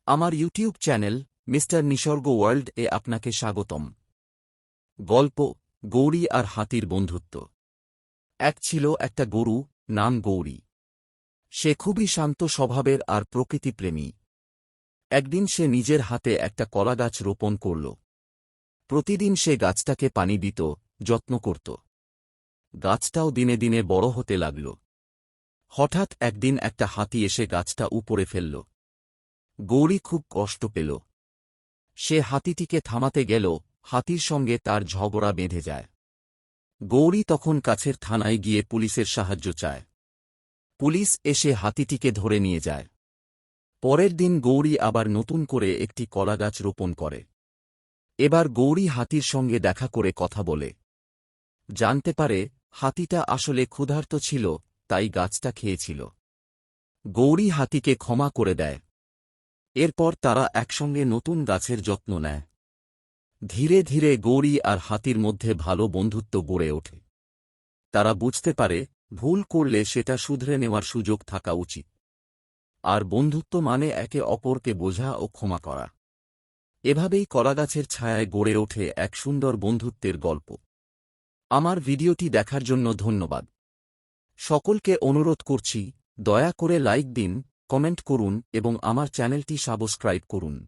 আমার YouTube channel mister নিসর্গ world এ আপনাকে স্বাগতম। গল্প গৌরী আর হাতির বন্ধুত্ব। এক ছিল একটা গরু, নাম গৌরী। সে খুবই শান্ত স্বভাবের আর প্রকৃতিপ্রেমী। একদিন সে নিজের হাতে একটা কলাগাছ রোপণ করল। প্রতিদিন সে গাছটাকে পানি দিত, যত্ন করত। গাছটাও দিনে দিনে বড় হতে লাগল। হঠাৎ একদিন একটা হাতি এসে গাছটা উপড়ে ফেলল। গৌরী খুব কষ্ট পেল। সে হাতিটিকে থামাতে গেল, হাতির সঙ্গে তার ঝগড়া বেঁধে যায়। গৌরী তখন কাছের থানায় গিয়ে পুলিশের সাহায্য চায়। পুলিশ এসে হাতিটিকে ধরে নিয়ে যায়। পরের দিন গৌরী আবার নতুন করে একটি কলাগাছ রোপণ করে। এবার গৌরী হাতির সঙ্গে দেখা করে কথা বলে। জানতে পারে হাতিটা আসলে ক্ষুধার্ত ছিল, তাই গাছটা খেয়েছিল। গৌরী হাতিকে ক্ষমা করে দেয়। এরপর তারা একসঙ্গে নতুন গাছের যত্ন নেয়। ধীরে ধীরে গৌরী আর হাতির মধ্যে ভালো বন্ধুত্ব গড়ে ওঠে। তারা বুঝতে পারে ভুল করলে সেটা শুধরে নেওয়ার সুযোগ থাকা উচিত। আর বন্ধুত্ব মানে একে অপরকে বোঝা ও ক্ষমা করা। এভাবেই কলাগাছের ছায়ায় গড়ে ওঠে এক সুন্দর বন্ধুত্বের গল্প। আমার ভিডিওটি দেখার জন্য ধন্যবাদ। সকলকে অনুরোধ করছি, দয়া করে লাইক দিন, কমেন্ট করুন এবং আমার চ্যানেলটি সাবস্ক্রাইব করুন।